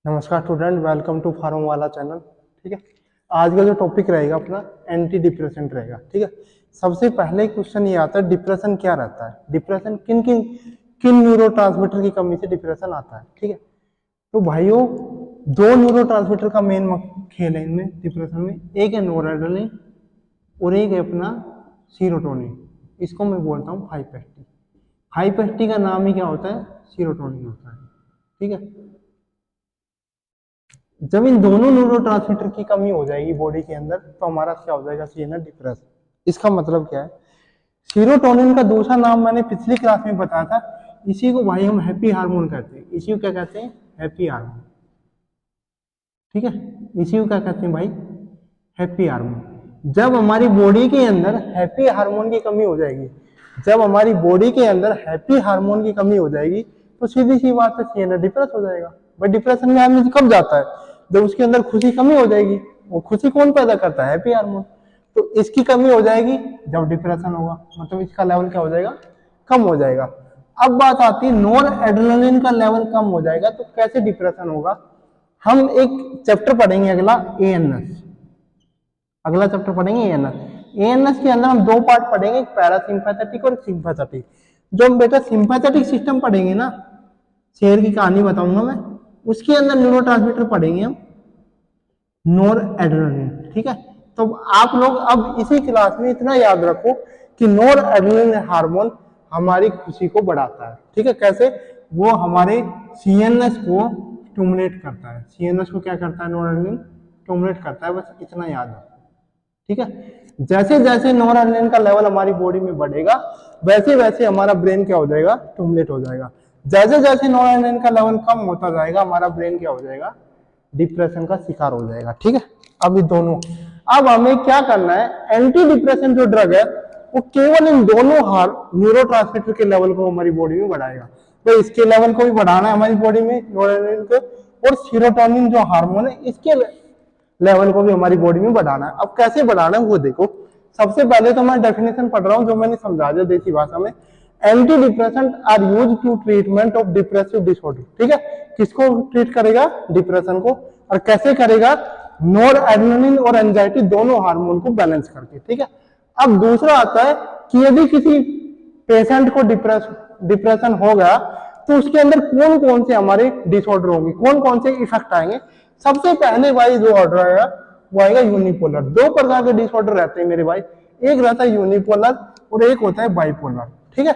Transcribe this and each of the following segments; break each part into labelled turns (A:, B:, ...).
A: नमस्कार student, welcome to farm वाला channel. ठीक है, आज का जो टॉपिक रहेगा अपना एंटी डिप्रेसेंट रहेगा। ठीक है, सबसे पहले क्वेश्चन ये आता है डिप्रेशन क्या रहता है, डिप्रेशन किन न्यूरोट्रांसमीटर की कमी से डिप्रेशन आता है। ठीक है, तो भाइयों दो न्यूरोट्रांसमीटर का मेन खेल है इनमें डिप्रेशन में, एक है नोरेड्रेनालिन और एक है अपना सीरोटोनिन। इसको मैं बोलता हूँ 5-HT। 5-HT का नाम ही क्या होता है, सीरोटोनिन होता है। ठीक है, जब इन दोनों न्यूरोट्रांसमीटर की कमी हो जाएगी बॉडी के अंदर तो हमारा क्या हो जाएगा, सीएनएस डिप्रेस। इसका मतलब क्या है, सीरोटोनिन का दूसरा नाम मैंने पिछली क्लास में बताया था, इसी को भाई हम हैप्पी हार्मोन कहते हैं। इसी को क्या कहते हैं, हैप्पी हार्मोन। ठीक है, इसी को क्या कहते हैं भाई, हैप्पी हार्मोन। जब हमारी बॉडी के अंदर हैप्पी हार्मोन की कमी हो जाएगी, जब हमारी बॉडी के अंदर हैप्पी हार्मोन की कमी हो जाएगी तो सीधी सी बात है सीएनएस डिप्रेस हो जाएगा। बट डिप्रेशन में आदमी कब जाता है, जब उसके अंदर खुशी कमी हो जाएगी। वो खुशी कौन पैदा करता है, हैप्पी हार्मोन। तो इसकी कमी हो जाएगी जब डिप्रेशन होगा, मतलब इसका लेवल क्या हो जाएगा, कम हो जाएगा। अब बात आती है नॉर एड्रेनालिन का लेवल कम हो जाएगा तो कैसे डिप्रेशन होगा। हम एक चैप्टर पढ़ेंगे अगला, एएनएस। अगला चैप्टर पढ़ेंगे एएनएस। एएनएस के अंदर हम दो पार्ट पढ़ेंगे, एक पैरासिम्पैथेटिक और सिंपैथेटिक। जो हम बेटा सिंपैथेटिक सिस्टम पढ़ेंगे ना, शेर की कहानी बताऊंगा मैं, उसके अंदर न्यूरोट्रांसमीटर पढ़ेंगे हम नोर एड्रेनालिन। ठीक है, तो आप लोग अब इसी क्लास में इतना याद रखो कि नोर एड्रेनालिन हार्मोन हमारी खुशी को बढ़ाता है। ठीक है, कैसे, वो हमारे सीएनएस को स्टिमुलेट करता है। सीएनएस को क्या करता है, नोर एड्रेनालिन स्टिमुलेट करता है, बस इतना याद रखो। ठीक है, जैसे जैसे नोर एड्रेनालिन का लेवल हमारी बॉडी में बढ़ेगा वैसे वैसे हमारा ब्रेन क्या हो जाएगा, स्टिमुलेट हो जाएगा। जैसे जैसे नोर एड्रेनालिन का लेवल कम होता जाएगा हमारा ब्रेन क्या हो जाएगा, डिप्रेशन का शिकार हो जाएगा। ठीक है, अब ये दोनों, अब हमें क्या करना है, एंटी डिप्रेशन जो ड्रग है वो केवल इन दोनों न्यूरोट्रांसमीटर के लेवल को हमारी बॉडी में बढ़ाएगा। तो इसके लेवल को भी बढ़ाना है हमारी बॉडी में, नोरेड्रेनालिन को, और सीरोटोनिन जो हार्मोन है इसके लेवल को भी हमारी बॉडी में बढ़ाना है। अब कैसे बढ़ाना है वो देखो। सबसे पहले तो मैं डेफिनेशन पढ़ रहा हूं जो मैंने समझा दिया देसी भाषा में। Anti depressant are use to treatment of depressive disorder. ठीक है, किसको ट्रीट करेगा, डिप्रेशन को, और कैसे करेगा, नोर एड्रेनालिन और एंजाइटी दोनों हार्मोन को बैलेंस करके। ठीक है, अब दूसरा आता है कि यदि किसी पेशेंट को डिप्रेशन होगा तो उसके अंदर कौन कौन से हमारे डिसऑर्डर होंगे, कौन कौन से इफेक्ट आएंगे। सबसे पहले भाई जो ऑर्डर आएगा वो आएगा यूनिपोलर। दो प्रकार के डिसऑर्डर रहते हैं मेरे भाई, एक रहता है यूनिपोलर और एक होता है बाइपोलर। ठीक है,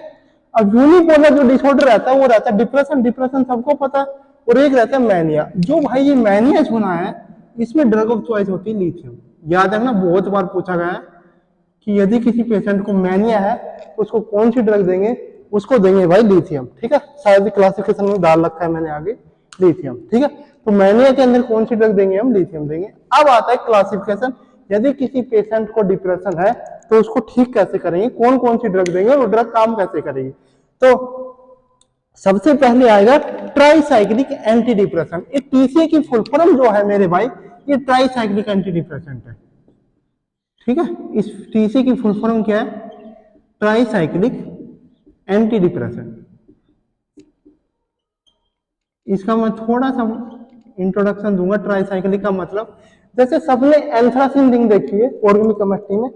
A: अब यूनिपोलर जो डिसऑर्डर रहता है वो रहता है डिप्रेशन, डिप्रेशन सबको पता है, और एक रहता है मैनिया। जो भाई ये मैनिया सुना है इसमें ड्रग ऑफ चॉइस होती है लिथियम। याद है ना, बहुत बार पूछा गया है कि यदि किसी पेशेंट को मैनिया है तो उसको कौन सी ड्रग देंगे, उसको देंगे भाई लिथियम। ठीक है, शायद क्लासिफिकेशन में डाल रखा है मैंने आगे, लिथियम। ठीक है, तो मैनिया के अंदर कौन सी ड्रग देंगे, हम लिथियम देंगे। अब आता है क्लासिफिकेशन, यदि किसी पेशेंट को डिप्रेशन है तो उसको ठीक कैसे करेंगे, कौन कौन सी ड्रग देंगे और ड्रग काम कैसे करेगी। तो सबसे पहले आएगा ट्राईसाइक्लिक एंटी डिप्रेशन। ये टीसीए की फुल फॉर्म जो है मेरे भाई, ये ट्राईसाइक्लिक एंटी डिप्रेसेंट है। ठीक है, इस टीसी की फुल फॉर्म क्या है, ट्राईसाइक्लिक एंटी डिप्रेसेंट। इसका मैं थोड़ा सा इंट्रोडक्शन दूंगा। ट्राईसाइक्लिक का मतलब, जैसे सबने एंथ्रासिन रिंग देखी है ऑर्गेनिक केमिस्ट्री में,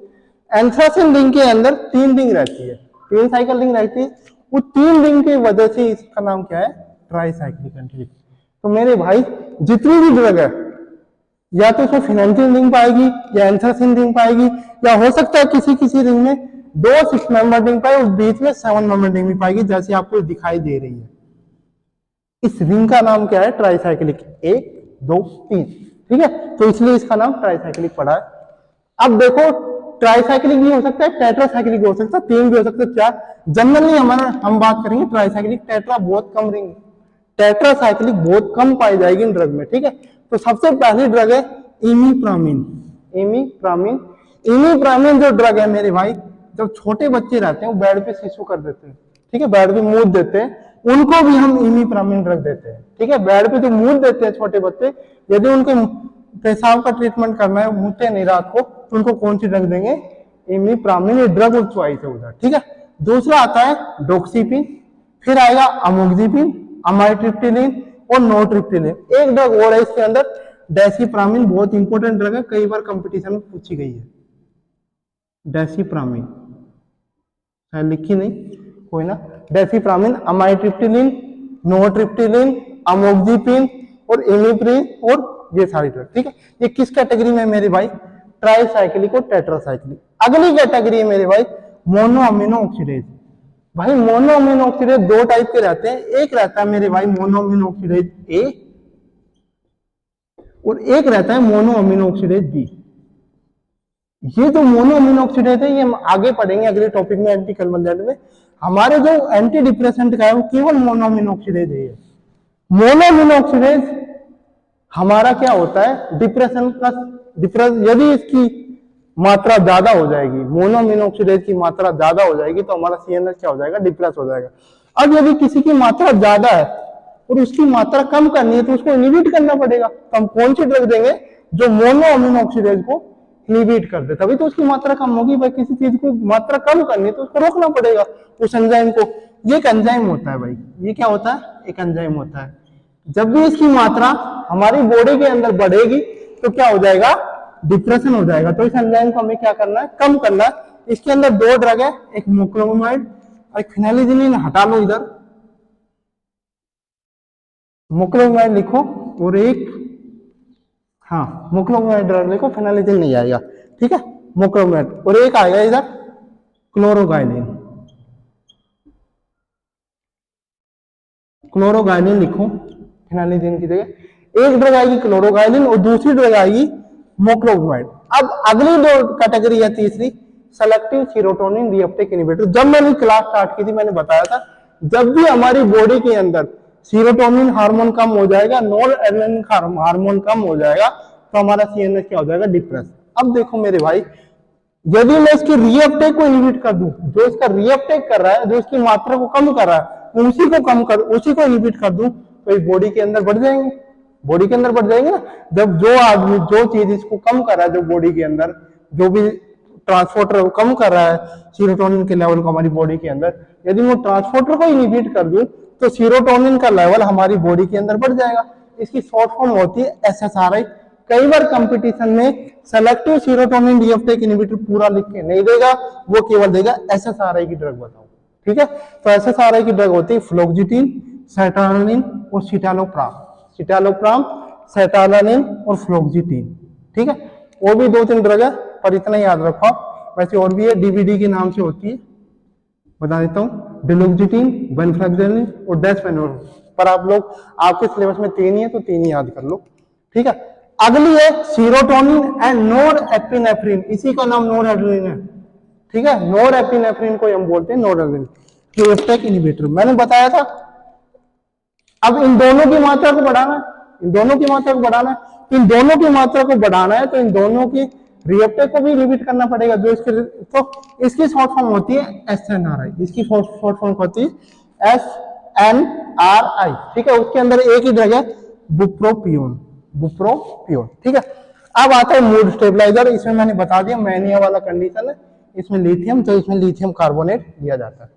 A: एंथ्रासिन रिंग के अंदर 3 रिंग रहती है, 3 साइकिल रिंग रहती है। वो 3 रिंग की वजह से इसका नाम क्या है, ट्राईसाइक्लिक एंटी डिप्रेसेंट। तो मेरे भाई जितनी भी ड्रग है या तो उसमें फिनेंसिन रिंग पाएगी या एंथ्रासिन रिंग पाएगी, या हो सकता है किसी किसी रिंग में 2 6 मेंबर रिंग पाए और बीच में 7 मेंबर रिंग भी पाएगी, जैसे आपको दिखाई दे रही है। इस रिंग का नाम क्या है, ट्राईसाइक्लिक, 1 2 3। ठीक है, तो इसलिए इसका नाम ट्राईसाइक्लिक पड़ा है। अब देखो ट्राईसाइक्लिक भी हो सकता है, टेट्रासाइक्लिक भी हो सकता है, 3 भी हो सकता है, 4। जनरली हम बात करेंगे ट्राईसाइक्लिक। टेट्रा बहुत कम रिंग, टेट्रासाइक्लिक बहुत कम पाई जाएगी इन ड्रग में। ठीक है, तो सबसे पहली ड्रग है इमीप्रामिन। इमीप्रामिन, इमीप्रामिन जो ड्रग है मेरे भाई, जब छोटे बच्चे रहते हैं वो बेड पे शिशु कर देते हैं, ठीक है, बेड पे मूत देते हैं, उनको भी हम इमीप्रामिन ड्रग देते हैं। ठीक है, बेड पे जो मूत देते हैं छोटे बच्चे, यदि उनके पेशाब का ट्रीटमेंट करना है, मूते नहीं रात को, तो उनको कौन सी ड्रग देंगे, इमीप्रामिन। ये ड्रग ऑफ चॉइस है उधर। ठीक है, दूसरा आता है डोक्सीपिन, फिर आएगा अमोक्सिपिन, अमाइट्रिप्टिलिन, और नोट्रिप्टिलिन। एक ड्रग और है इसके अंदर, डेसिप्रामिन, बहुत इंपॉर्टेंट ड्रग है, कई बार कंपटीशन में पूछी गई है। डेसिप्रामिन शायद लिखी नहीं, कोई ना। डेसिप्रामिन, अमाइट्रिप्टिलिन, नोट्रिप्टिलिन, अमोक्सिपिन और इमिप्रिन और ये सारी ड्रग, ठीक है। ये किस कैटेगरी में मेरे भाई? ट्राइसाइक्लिक और टेट्रासाइक्लिक। अगली कैटेगरी है मेरे भाई मोनो अमीनो ऑक्सीडेज। भाई मोनो अमीनो ऑक्सीडेज दो टाइप के रहते हैं, एक रहता है मेरे भाई मोनो अमीनो ऑक्सीडेज ए और एक रहता है मोनो अमीनो ऑक्सीडेज बी। ये जो मोनो अमीनो ऑक्सीडेज है ये हम आगे पढ़ेंगे अगले टॉपिक में, एंटी कन्वर्जेंट में। हमारे जो एंटी डिप्रेसेंट का है वो केवल मोनो अमीनो ऑक्सीडेज है। मोनो अमीनो ऑक्सीडेज हमारा क्या होता है? डिप्रेशन का यदि इसकी मात्रा ज्यादा हो जाएगी, मोनो अमीनो ऑक्सीडेज की मात्रा ज्यादा हो जाएगी तो हमारा सीएनएस क्या हो जाएगा? डिप्रेस हो जाएगा। अब यदि किसी की मात्रा ज्यादा है और उसकी मात्रा कम करनी है तो उसको इनिबिट करना पड़ेगा। तो हम कौन सी ड्रग देंगे? जो मोनो अमीनो ऑक्सीडेज को इनिबिट कर दे, तभी तो उसकी मात्रा कम होगी। भाई किसी चीज की मात्रा कम करनी है तो उसको रोकना पड़ेगा, उस एंजाइम को। ये एक एंजाइम होता है भाई, ये क्या होता है? एक एंजाइम होता है। जब भी इसकी मात्रा हमारी बॉडी के अंदर बढ़ेगी तो क्या हो जाएगा? डिप्रेशन हो जाएगा। तो इस एंजाइम को हमें क्या करना है? कम करना है। इसके अंदर दो ड्रग है, एक मोक्लोमाइड और एक फिनाइलिजिनिन। हटा लो इधर, मोक्लोमाइड लिखो और एक, हाँ मोक्लोमाइड ड्रग लिखो, फिनाइलिजिन नहीं आएगा, ठीक है। मोक्लोमाइड और एक आएगा इधर क्लोरोगाइनिन। क्लोरोगाइनिन लिखो फिनाइलिजिन की जगह। एक ड्रग आएगी क्लोरोगाइनिन और दूसरी ड्रग आएगी मोक्लोमाइड। अब अगली दो कैटेगरी है, तीसरी सेलेक्टिव सीरोटोनिन रीअपटेक इनहिबिटर। जब मैंने क्लास स्टार्ट की थी मैंने बताया था, जब भी हमारी बॉडी के अंदर सीरोटोनिन हार्मोन कम हो जाएगा, नॉर एड्रेनालिन हार्मोन कम हो जाएगा तो हमारा सीएनएस क्या हो जाएगा? डिप्रेस। अब देखो मेरे भाई, यदि मैं इसकी रीअपटेक को इनहिबिट कर दूं, जो इसका रीअपटेक कर रहा है, जो इसकी मात्रा को कम कर रहा है, उसी को इनहिबिट कर दूं तो ये बॉडी के अंदर बढ़ जाएंगे, बॉडी के अंदर बढ़ जाएंगे ना। जब जो आदमी जो चीज इसको कम कर रहा है, जो बॉडी के अंदर जो भी ट्रांसपोर्टर वो कम कर रहा है सीरोटोनिन के लेवल को हमारी बॉडी के अंदर, यदि वो ट्रांसपोर्टर को इनहिबिट कर दूं तो सीरोटोनिन का लेवल हमारी बॉडी के अंदर बढ़ जाएगा। इसकी शॉर्ट फॉर्म होती है एसएसआरआई। कई बार कंपटीशन में सेलेक्टिव सीरोटोनिन रीअपटेक इनहिबिटर पूरा लिख के नहीं देगा, वो केवल देगा एसएसआरआई की ड्रग बताओ, ठीक है। तो एसएसआरआई की ड्रग होती है फ्लोक्सिटिन, सेटालोनिन और सिटालोप्राम। सिटालोप्राम, सेटालोनिन और फ्लोक्सिटिन, ठीक है। वो भी दो तीन ड्रग है पर इतना याद रखो। वैसे और भी है, डीवीडी के नाम से होती है, बता देता हूँ, डिलोक्सिटिन, वेनफ्लेक्सिन और डेस्पेनोर। पर आप लोग आपके सिलेबस में तीन ही है तो तीन ही याद कर लो, ठीक है। अगली है सीरोटोनिन एंड नोरएपिनेफ्रिन। इसी का नाम नोरएड्रेनालिन है, ठीक है। नोरएपिनेफ्रिन को हम बोलते हैं नोरएड्रेनालिन रीअपटेक इनहिबिटर। मैंने बताया था। अब इन दोनों की मात्रा को बढ़ाना है, इन दोनों की मात्रा को बढ़ाना है, इन दोनों की मात्रा को बढ़ाना है तो इन दोनों की रीअपटेक को भी इनहिबिट करना पड़ेगा। जो इसके तो इसकी शॉर्ट फॉर्म होती है एसएनआरआई। इसकी शॉर्ट फॉर्म होती है एसएनआरआई, ठीक है। उसके अंदर एक ही ड्रग है बुप्रोपियोन, बुप्रोपियोन, ठीक है। अब आता है मूड स्टेबलाइजर। इसमें मैंने बता दिया मैनिया वाला कंडीशन है, इसमें लिथियम, तो इसमें लिथियम कार्बोनेट दिया जाता है।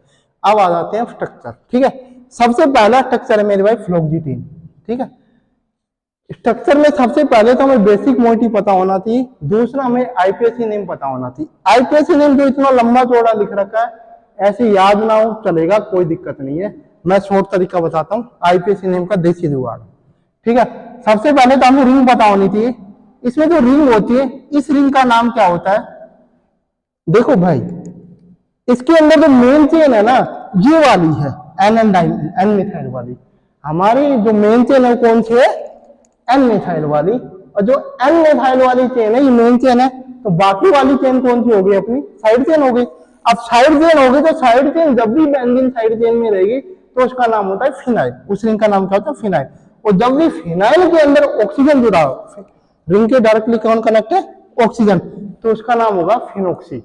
A: अब आ जाते हैं स्ट्रक्चर, ठीक है। सबसे पहला स्ट्रक्चर है मेरे भाई फ्लोक्सिटिन, ठीक है। स्ट्रक्चर में सबसे पहले तो हमें बेसिक मोइटी पता होना चाहिए, दूसरा हमें आईपीएसी नेम पता होना चाहिए। आईपीएसी नेम जो इतना लंबा चौड़ा लिख रखा है ऐसे याद ना हो चलेगा, कोई दिक्कत नहीं है। मैं शॉर्ट तरीका बताता हूँ आईपीएसी नेम का, देसी जुगाड़, ठीक है। सबसे पहले तो हमें रिंग पता होनी चाहिए। इसमें जो रिंग होती है, इस रिंग का नाम क्या होता है? देखो भाई, इसके अंदर जो मेन चेन है ना, ये वाली है एन मिथाइल वाली। हमारी जो मेन चेन है कौन सी है? एन मिथाइल वाली। और जो एन मिथाइल वाली चेन है ये मेन चेन है, तो बाकी वाली चेन कौन सी होगी? अपनी साइड चेन होगी। अब साइड चेन होगी तो साइड चेन जब भी बेंजीन साइड चेन में रहेगी तो उसका नाम होता है फिनाइल। उस रिंग का नाम क्या होता है? फिनाइल। और जब भी फिनाइल के अंदर ऑक्सीजन जुड़ा हो, रिंग के डायरेक्टली कौन कनेक्ट है? ऑक्सीजन, तो उसका नाम होगा फिनोक्सी,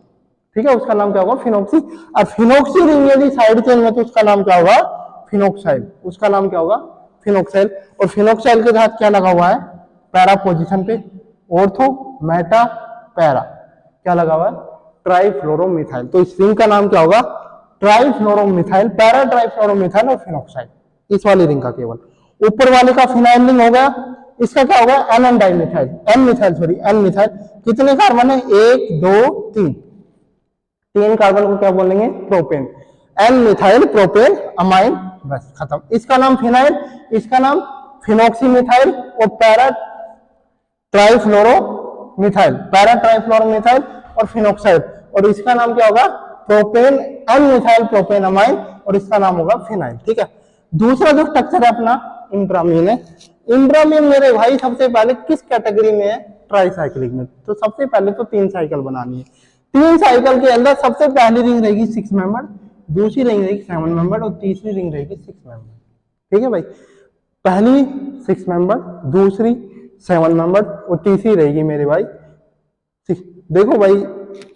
A: ठीक है। उसका नाम क्या होगा? फिनोक्सी। और फिनोक्सी रिंग यदि साइड चेन में तो उसका नाम क्या होगा? फिनोक्साइल। उसका नाम क्या होगा? फिनोक्साइल। और फिनोक्साइल के साथ क्या लगा हुआ है? पैरा पोजीशन पे ऑर्थो मेटा पैरा क्या लगा हुआ है? ट्राइफ्लोरोमिथाइल। तो इस रिंग का नाम क्या होगा? ट्राइफ्लोरोमिथाइल, पैरा ट्राइफ्लोरोमिथाइल और फिनोक्साइल, इस वाली रिंग का केवल। ऊपर वाले का फिनाइल रिंग हो गया, इसका क्या होगा N N dimethyl, N methyl sorry N methyl. कितने कार्बन है 1 2 3, 3 कार्बन को क्या बोलेंगे propane, N methyl propane amine, बस खत्म। इसका नाम फिनाइल, इसका नाम फिनोक्सी मिथाइल और para trifluoro methyl, para trifluoro methyl और फिनोक्साइड, और इसका नाम क्या होगा propane N methyl propane amine, और इसका नाम होगा फिनाइल। ठीक है, दूसरा जो स्ट्रक्चर है अपना इंट्रामीन है। इंट्रामीन मेरे भाई सबसे पहले किस कैटेगरी में है, ट्राईसाइक्लिक में। तो सबसे पहले तो 3 साइकिल बनानी है, 3 साइकिल के अंदर सबसे पहली रिंग रहेगी 6 मेंबर, दूसरी रिंग रहेगी 7 मेंबर और तीसरी रिंग रहेगी 6 मेंबर। ठीक है भाई, पहली 6 मेंबर, दूसरी 7 मेंबर और तीसरी रहेगी मेरे भाई 6। देखो भाई,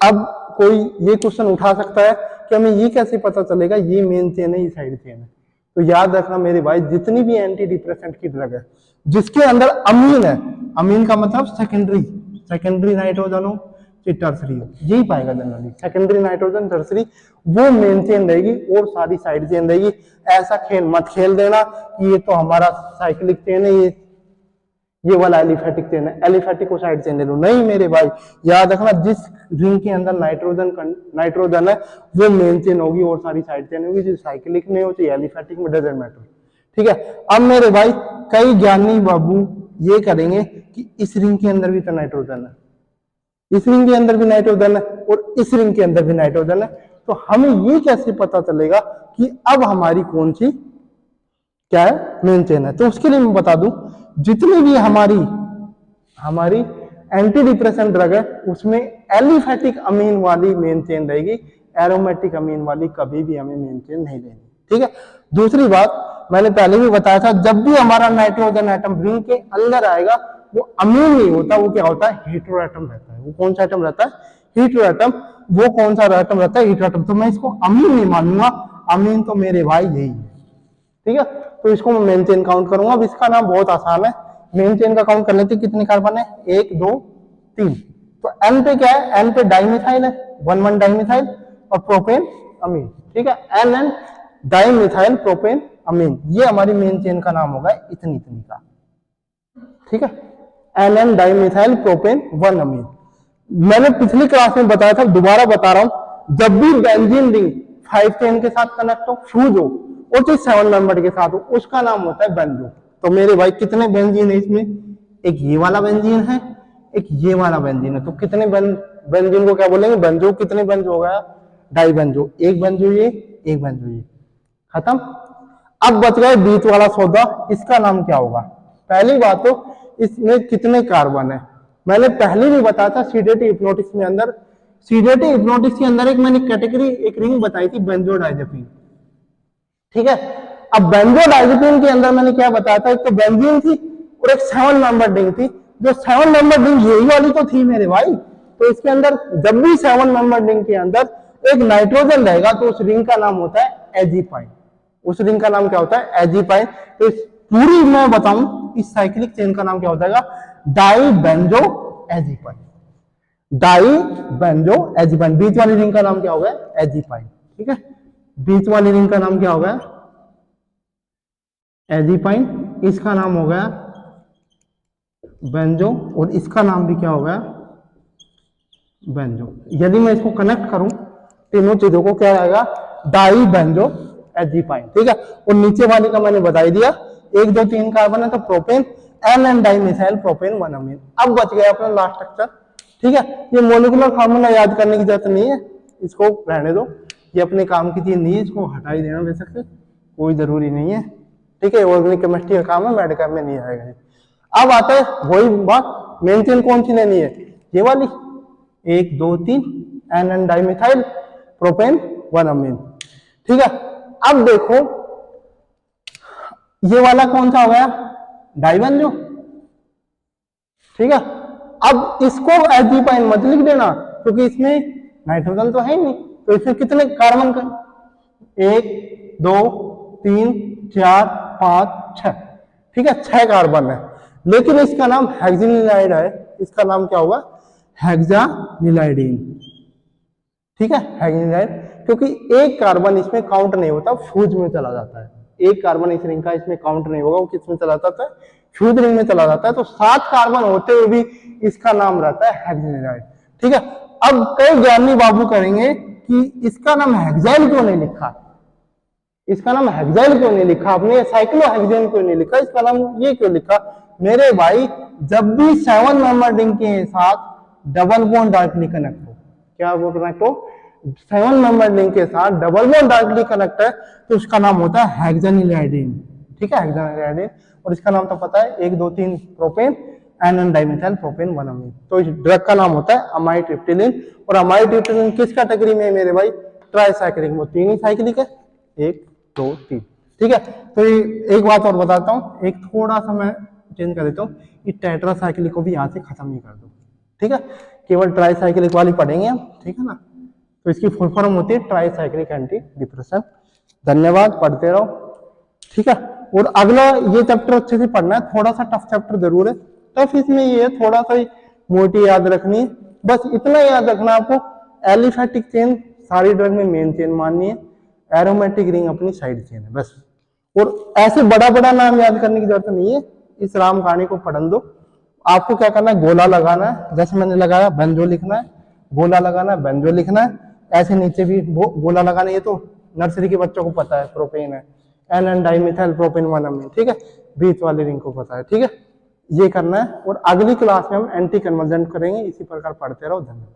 A: अब कोई ये क्वेश्चन उठा सकता है कि हमें ये कैसे पता चलेगा ये मेन चेन है ये साइड चेन है। तो याद रखना मेरे भाई, जितनी भी एंटी डिप्रेसेंट की ड्रग है जिसके अंदर अमीन है, अमीन का मतलब सेकेंडरी नाइट्रोजन हो टर्सरी हो, यही पाएगा जनरली, सेकेंडरी नाइट्रोजन टर्सरी, वो मेन चेन रहेगी और सारी साइड चेन रहेगी। ऐसा खेल मत खेल देना कि ये तो हमारा साइक्लिक चेन है, ये वाला एलिफेटिक चेन है, एलिफेटिक को साइड चेन ले लो। नहीं मेरे भाई, याद रखना जिस रिंग के अंदर नाइट्रोजन है वो मेन चेन होगी और सारी साइड चेन होगी, साइक्लिक में हो चाहे एलिफेटिक में, डजंट मैटर। ठीक है, अब मेरे भाई कई ज्ञानी बाबू ये करेंगे कि इस रिंग के अंदर भी तो नाइट्रोजन है, इस रिंग के अंदर भी नाइट्रोजन है और इस रिंग के अंदर भी नाइट्रोजन है, तो हमें ये कैसे पता चलेगा कि अब हमारी कौन सी क्या है मेन चेन है। तो उसके लिए मैं बता दूं, जितनी भी हमारी एंटी डिप्रेसेंट ड्रग है उसमें एलिफेटिक अमीन वाली मेन चेन रहेगी, एरोमेटिक अमीन वाली कभी भी हमें मेन चेन नहीं लेनी। ठीक है, दूसरी बात मैंने पहले भी बताया था, जब भी हमारा नाइट्रोजन एटम रिंग के अंदर आएगा वो अमीन नहीं होता, वो क्या होता है हीटेरो एटम रहता है। वो कौन सा एटम रहता है, हीटेरो एटम। वो कौन सा एटम रहता है, हीटेरो एटम। तो मैं इसको अमीन नहीं मानूंगा, अमीन तो मेरे भाई यही है। ठीक है, तो इसको मैं मेन चेन काउंट करूंगा। अब इसका नाम बहुत आसान है, मेन चेन का काउंट कर लेते, कितने कार्बन है 1 2 3। तो एन पे क्या है, एन पे डाइमिथाइल है, 1 डाइमिथाइल और प्रोपेन अमीन। ठीक है, एन एन डाइमिथाइल प्रोपेन अमीन, ये हमारी मेन चेन का नाम होगा इतनी इतनी का। ठीक है, एन एन डाइमिथाइल प्रोपेन 1 अमीन। मैंने पिछली क्लास में बताया था, दोबारा बता रहा हूं, जब भी बेंजीन रिंग 5 चेन के साथ कनेक्ट हो, फ्यूज हो और जो 7 मेंबर के साथ हो, उसका नाम होता है बेंजो। तो मेरे भाई कितने बेंजीन है इसमें, एक ये वाला बेंजीन है, एक ये वाला बेंजीन है। तो कितने बेंजीन को क्या बोलेंगे बेंजो। कितने बेंजो हो गया, डाई बेंजो, एक बेंजो ये, एक बेंजो ये, खत्म। अब बच गए बीच वाला सौदा, इसका नाम क्या होगा। पहली बात तो इसमें कितने कार्बन है, मैंने पहले भी बताया था सीडेटी हिप्नोटिक्स में अंदर, सीडेटी हिप्नोटिक्स के अंदर एक मैंने कैटेगरी एक रिंग बताई थी बेंजोडाइजेपिन। ठीक है, अब बेंजोडाइजेपिन के अंदर मैंने क्या बताया था, एक तो बेंजीन थी और एक 7 मेंबर रिंग थी। जो 7 मेंबर रिंग यही वाली तो थी मेरे भाई। तो इसके अंदर जब भी 7 मेंबर रिंग के अंदर एक नाइट्रोजन रहेगा तो उस रिंग का नाम होता है एजीपाइन। उस रिंग का नाम क्या होता है एजीपाइन। तो इस पूरी मैं बताऊं इस साइक्लिक चेन का नाम क्या हो जाएगा, डाई बेंजो एजीपाइन, डाई बेंजो एजीपाइन। बीच वाली रिंग का नाम क्या होगा एजीपाइन। ठीक है, बीच वाली रिंग का नाम क्या हो गया एजीपाइन, इसका नाम हो गया बेंजो और इसका नाम भी क्या हो गया बेंजो। यदि मैं इसको कनेक्ट करूं तीनों चीजों को, क्या आएगा डाई बेंजो एजीपाइन। ठीक है, और नीचे वाली का मैंने बता दिया, 1 2 3 कार्बन है तो propane, N N dimethyl propane 1 amine. अब बच गया अपना लास्ट स्ट्रक्चर। ठीक है, ये मोलिकुलर फार्मूला याद करने की जरूरत नहीं है, इसको रहने दो, ये अपने काम की चीज नहीं है, इसको हटा ही देना बेशक से, कोई जरूरी नहीं है। ठीक है, ऑर्गेनिक केमिस्ट्री का काम है, मेडिकल में नहीं आएगा। अब आता है वही बात, मेन चेन कौन सी लेनी है, ये वाली 1 2 3 एन एन डाइमिथाइल प्रोपेन 1 अमीन। ठीक है, अब देखो ये वाला कौन सा हो गया डाइबेंजो। ठीक है, अब इसको एजीपाइन मत लिख देना क्योंकि इसमें नाइट्रोजन तो है ही नहीं। तो इसमें कितने कार्बन का 1 2 3 4 5 6। ठीक है, 6 कार्बन है, लेकिन इसका नाम हेक्सानिलाइड है। इसका नाम क्या होगा हेक्सानिलाइडीन। ठीक है, हेक्सानिलाइड, क्योंकि एक कार्बन इसमें काउंट नहीं होता, फ्यूज में चला जाता है। एक कार्बन इस रिंग का इसमें काउंट नहीं होगा, वो किस में चला जाता है, फ्यूज रिंग में चला जाता है। तो 7 कार्बन होते हुए भी इसका नाम रहता है हेक्सेनाइड। ठीक है, अब कई ज्ञानी बाबू करेंगे कि इसका नाम हेक्साइल क्यों नहीं लिखा, इसका नाम हेक्साइल क्यों नहीं लिखा आपने, साइक्लोहेक्सेन क्यों नहीं लिखा, इसका नाम ये क्यों लिखा। मेरे भाई जब भी 7 मेंबर रिंग के साथ डबल बॉन्ड डायरेक्टली कनेक्ट हो, क्या वो कनेक्ट हो, 7 मेंबर रिंग के साथ डबल बॉन्ड डायरेक्टली कनेक्ट है, तो उसका नाम होता है हेक्सानिलाइडिन। ठीक है, हेक्सानिलाइडिन। और इसका नाम तो पता है, 1 2 3 प्रोपेन एन डाइमिथाइल प्रोपेन 1 अमीन। तो इस ड्रग का नाम होता है अमाइट्रिप्टिलिन। और अमाइट्रिप्टिलिन किस कैटेगरी में है मेरे भाई, ट्राइसाइक्लिक, वो 3 ही साइक्लिक है, 1 2 3। ठीक है, तो एक बात और बताता हूँ, एक थोड़ा सा मैं चेंज कर देता हूँ, ये टेट्रासाइक्लिक को भी यहाँ से खत्म ही कर दो। ठीक है, केवल ट्राइसाइक्लिक वाली पढ़ेंगे हम। ठीक है ना, तो इसकी फुल फॉर्म होती है ट्राइसाइक्लिक एंटी डिप्रेशन। धन्यवाद, पढ़ते रहो। ठीक है, और अगला ये चैप्टर अच्छे से पढ़ना है, थोड़ा सा टफ चैप्टर जरूर है। टफ इसमें ये है, थोड़ा सा ही मोटी याद रखनी है, बस इतना याद रखना आपको, एलिफेटिक चेन सारी ड्रग में मेन चेन माननी है, एरोमेटिक रिंग अपनी साइड चेन है, बस। और ऐसे बड़ा बड़ा नाम याद करने की जरूरत नहीं है, इस राम कहानी को पढ़न दो। आपको क्या करना है, गोला लगाना है, जैसे मैंने लगाया बेंजो लिखना है, गोला लगाना है, बेंजो लिखना है, ऐसे नीचे भी गोला लगाना है, ये तो नर्सरी के बच्चों को पता है, प्रोपेन है, एन डाइमिथाइल प्रोपेन 1 अमीन। ठीक है, बीच वाली रिंग को पता है। ठीक है, ये करना है, और अगली क्लास में हम एंटी कन्वर्जेंट करेंगे। इसी प्रकार पढ़ते रहो। धन्यवाद।